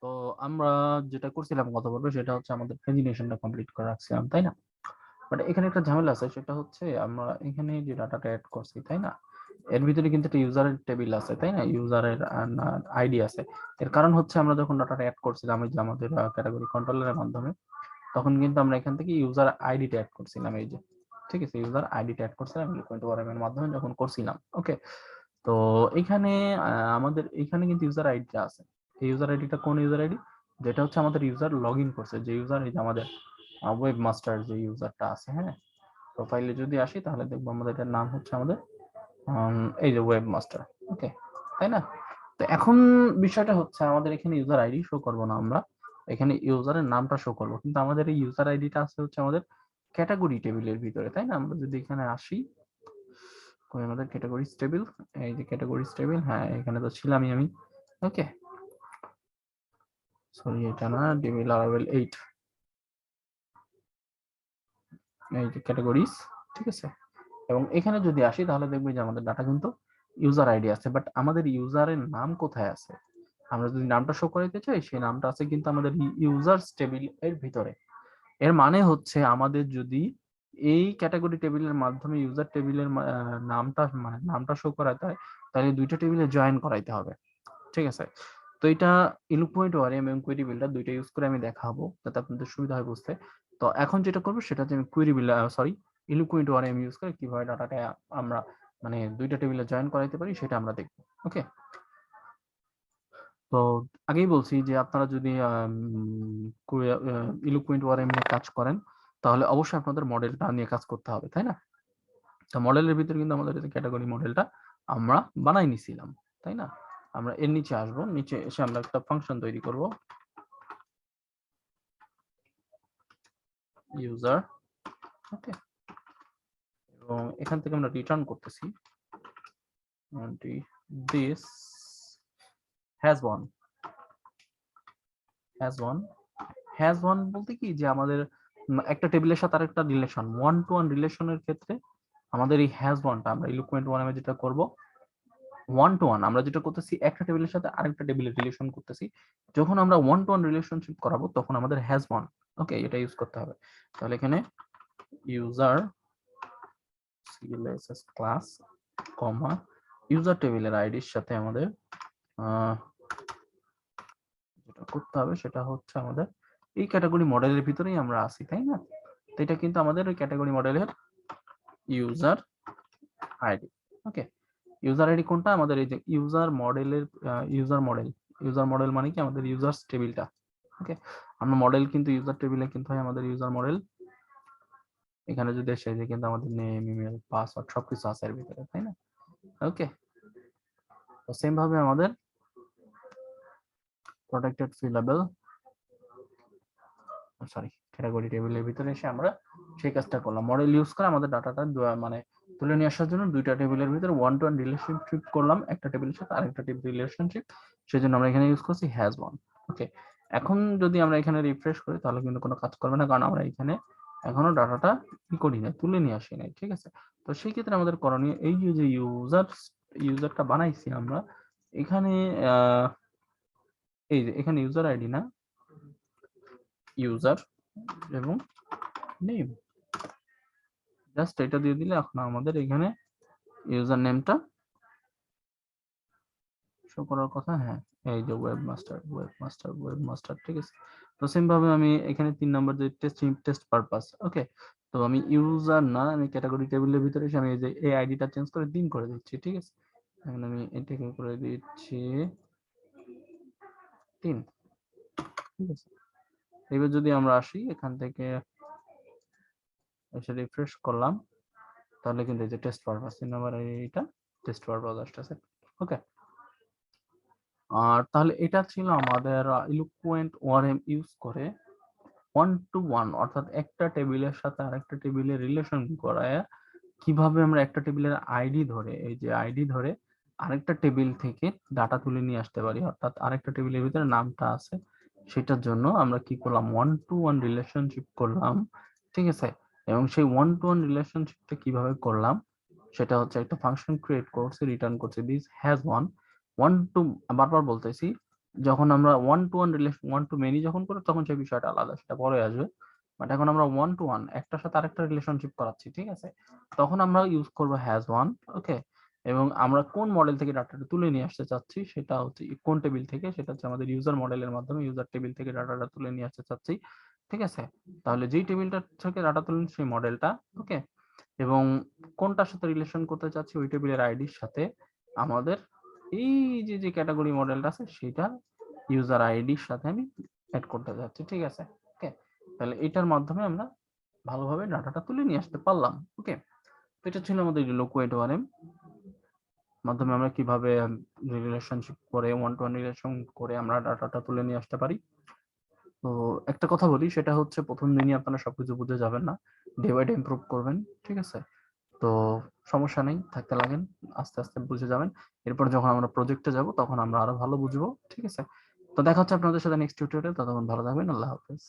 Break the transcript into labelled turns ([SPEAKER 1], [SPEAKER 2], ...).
[SPEAKER 1] তো আমরা যেটা করছিলাম গত পর্বে সেটা হচ্ছে আমাদের প্রেজেন্টেশনটা কমপ্লিট করে রাখছিলাম, তাই না? বাট এখানে একটা ঝামেলা আছে, সেটা হচ্ছে আমরা এখানে যে ডাটাটা অ্যাড করছি, তাই না, এর ভিতরে কিন্তু একটা ইউজারের টেবিল আছে, তাই না, ইউজারের আইডি আছে। এর কারণ হচ্ছে আমরা যখন ডাটাটা অ্যাড করছিলাম এই যে আমাদের ক্যাটাগরি কন্ট্রোলারের মাধ্যমে, তখন কিন্তু আমরা এখান থেকে ইউজার আইডিটা অ্যাড করছিলাম, এই যে ঠিক আছে, ইউজার আইডিটা অ্যাড করছিলাম এলিকুয়েন্ট ওআরএম এর মাধ্যমে যখন করছিলাম। ওকে, তো এখানে আমাদের এখানে কিন্তু ইউজার আইডিটা আছে। এই ইউজার আইডিটা কোন ইউজার আইডি? যেটা হচ্ছে আমাদের ইউজার লগ ইন করছে, যে ইউজার, এই যে আমাদের ওয়েব মাস্টার যে ইউজারটা আছে, হ্যাঁ। প্রোফাইলে যদি আসি তাহলে দেখবো আমাদের এটার নাম হচ্ছে আমাদের এই যে ওয়েব মাস্টার। ওকে, তাই না? তো এখন বিষয়টা হচ্ছে আমাদের এখানে ইউজার আইডি শো করবো না, আমরা এখানে ইউজারের নামটা শো করবো, কিন্তু আমাদের এই ইউজার আইডিটা আছে হচ্ছে আমাদের ক্যাটাগরি টেবিলের ভিতরে, তাই না? আমরা যদি এখানে আসি, আমাদের ক্যাটাগরিজ টেবিল, এই যে ক্যাটাগরিজ টেবিল, হ্যাঁ এখানে তো ছিলামই আমি। ওকে, সরি এটা না, ডিবি লারাভেল 8, এই যে ক্যাটাগরিজ, ঠিক আছে। এবং এখানে যদি আসি তাহলে দেখবো যে আমাদের ডাটা কিন্তু ইউজার আইডি আছে, বাট আমাদের ইউজারের নাম কোথায় আছে? আমরা যদি নামটা শো করাইতে চাই, সেই নামটা আছে কিন্তু আমাদের ইউজার্স টেবিল এর ভিতরে। এর মানে হচ্ছে আমাদের যদি এই ক্যাটাগরি টেবিলের মাধ্যমে ইউজার টেবিলের নামটা, মানে নামটা শো করাতে হয়, তাহলে দুইটা টেবিলে জয়েন করাইতে হবে, ঠিক আছে। তো এটা এলোকুয়েন্ট ওআরএম এবং কোয়েরি বিল্ডার দুইটা ইউজ করে আমি দেখাবো যাতে আপনাদের সুবিধা হয় বুঝতে। তো এখন যেটা করবো সেটা হচ্ছে আমি query builder, sorry, eloquent ORM use করে কিভাবে ডাটাটা আমরা মানে দুইটা টেবিলে জয়েন করাইতে পারি সেটা আমরা দেখবো। ওকে, তো আগেই বলছি যে আপনারা যদি এলোকুয়েন্ট ওআরএম নিয়ে কাজ করেন তাহলে অবশ্যই আপনাদের মডেলটা নিয়ে কাজ করতে হবে, তাই না? তো মডেলের ভিতরে কিন্তু আমাদের ক্যাটাগরি মডেলটা আমরা বানাই নিছিলাম, তাই না? আমরা এর নিচে আসবো, নিচে এসে আমরা একটা ফাংশন তৈরি করব, ইউজার। ওকে, এবং এখান থেকে আমরা রিটার্ন করতেছি this has one. Has one বলতে কি, যে আমাদের একটা টেবিলের সাথে আরেকটা রিলেশন, ওয়ান টু ওয়ান রিলেশনের ক্ষেত্রে আমাদের এই হ্যাজ ওয়ানটা আমরা এলোকুয়েন্ট ওয়ানে যেটা করব, ওয়ান টু ওয়ান আমরা যেটা করতেছি একটা টেবিলের সাথে আরেকটা টেবিলের রিলেশন করতেছি, যখন আমরা ওয়ান টু ওয়ান রিলেশনশিপ করাবো তখন আমাদের হ্যাজ ওয়ান, ওকে, এটা ইউজ করতে হবে। তাহলে এখানে ইউজার সিএলএসএস ক্লাস কমা ইউজার টেবিলের আইডির সাথে আমাদের যেটা করতে হবে সেটা হচ্ছে আমাদের এই ক্যাটাগরি মডেলের ভিতরেই আমরা আছি, তাই না? তো এটা কিন্তু আমাদের ওই ক্যাটাগরি মডেলের ইউজার আইডি। ওকে, ইউজার আইডি কোনটা? আমাদের এই যে ইউজার মডেলের ইউজার মডেল মানে কি আমাদের ইউজার্স টেবিলটা। ওকে, আমরা মডেল কিন্তু ইউজার টেবিলে কিন্তু হয় আমাদের ইউজার মডেল, এখানে যদি এসে যে কিন্তু আমাদের নেম, ইমেল, পাসওয়ার্ড সবকিছু আছে এর ভিতরে, তাই না? ওকে, তো সেম ভাবে আমাদের প্রোটেক্টেড ফিলেবল, সরি, ক্যাটাগরি টেবিলের ভিতরে এসে আমরা সেই কাজটা করলাম, মডেল ইউজ করে আমাদের ডাটাটা মানে তুলে নিয়ে আসার জন্য দুইটা টেবিলের ভিতরে ওয়ান টু ওয়ান রিলেশনশিপ করলাম, একটা টেবিলের সাথে আরেকটা টেবিল রিলেশনশিপ, সেজন্য আমরা এখানে ইউজ করছি হ্যাজ ওয়ান। ওকে, এখন যদি আমরা এখানে রিফ্রেশ করি তাহলে কিন্তু কোনো কাজ করবে না, কারণ আমরা এখানে এখনো ডাটাটা কি করি না, তুলে নিয়ে আসি নাই, ঠিক আছে। তো সেই ক্ষেত্রে আমাদের করণীয় এই যে ইউজারটা বানাইছি আমরা এখানে, এই যে এখানে ইউজার আইডি না, ইউজার এবং নেম, জাস্ট এটা দিয়ে দিলে এখন আমাদের এখানে ইউজার নেমটা শো করার কথা। হ্যাঁ, এই যে ওয়েব মাস্টার, ঠিক আছে। তো সেম ভাবে আমি এখানে 3 নাম্বার যে টেস্ট পারপাস। ওকে, তো আমি ইউজার না, আমি ক্যাটাগরি টেবিলের ভিতরে এসে আমি এই যে এই আইডিটা চেঞ্জ করে 3 করে দিচ্ছি, ঠিক আছে। এখন আমি এটাকে করে দিচ্ছি 3, ঠিক আছে। এবার যদি আমরা আসি এখান থেকে এসে রিফ্রেশ করলাম তাহলে কিন্তু এই যে টেস্ট পারপাস 3 নাম্বার এইটা টেস্ট পারপাস আসছে। ওকে, আর তাহলে এটা ছিল আমাদের এলোকুয়েন্ট ওআরএম ইউজ করে ওয়ান টু ওয়ান, অর্থাৎ একটা টেবিলের সাথে আরেকটা টেবিলের রিলেশন করায় কিভাবে আমরা একটা টেবিলের আইডি ধরে, এই যে আইডি ধরে আরেকটা টেবিল থেকে ডাটা তুলে নিয়ে আসতে পারি, অর্থাৎ আরেকটা টেবিলের ভিতরে নামটা আছে সেটার জন্য আমরা কি করলাম, ওয়ান টু ওয়ান রিলেশনশিপ করলাম, ঠিক আছে। এবং সেই ওয়ান টু ওয়ান রিলেশনশিপটা কিভাবে করলাম সেটা হচ্ছে একটা ফাংশন ক্রিয়েট করছি, রিটার্ন করছি দিস হ্যাজ ওয়ান টু, বারবার বলতেছি যখন আমরা one to one relation, one to many যখন করি তখন সেই বিষয়টা আলাদা, সেটা পরে আসবে। বাট এখন আমরা ওয়ান টু ওয়ান একটার সাথে আরেকটা রিলেশনশিপ করাচ্ছি, ঠিক আছে, তখন আমরা ইউজ করবো হ্যাজ ওয়ান। ওকে, এবং আমরা কোন মডেল থেকে ডাটাটা তুলে নিয়ে আসতে চাচ্ছি সেটা হচ্ছে কোন টেবিল থেকে, সেটা হচ্ছে আমাদের ইউজার মডেলের মাধ্যমে ইউজার টেবিল থেকে ডাটাটা তুলে নিয়ে আসতে চাচ্ছি, ঠিক আছে। তাহলে যেই টেবিলটা থেকে ডাটা তুলেন সেই মডেলটা, ওকে, এবং কোনটার সাথে রিলেশন করতে চাচ্ছি ওই টেবিলের আইডির সাথে আমাদের এই যে ক্যাটাগরি মডেলটা আছে সেটা ইউজার আইডির সাথে আমি অ্যাড করতে যাচ্ছি, ঠিক আছে। ওকে, তাহলে এটার মাধ্যমে আমরা ভালোভাবে ডাটাটা তুলে নিয়ে আসতে পারলাম। ওকে, তো এটা ছিল আমাদের Eloquent ORM মাধ্যমে আমরা কিভাবে রিলেশনশিপ করে ওয়ান টু ওয়ান রিলেশন করে আমরা ডাটাটা তুলে নিয়ে আসতে পারি। তো একটা কথা বলি, সেটা হচ্ছে প্রথম দিনই আপনারা সবকিছু বুঝে যাবেন না, ডে বাই ডে ইমপ্রুভ করবেন, ঠিক আছে। তো সমস্যা নেই, থাকতে লাগেন, আস্তে আস্তে বুঝে যাবেন। এরপর যখন আমরা প্রজেক্টে যাব তখন আমরা আরো ভালো বুঝবো, ঠিক আছে। তো দেখা হচ্ছে আপনাদের সাথে নেক্সট টিউটোরিয়ালে, ততক্ষণ ভালো থাকবেন, আল্লাহ হাফেজ।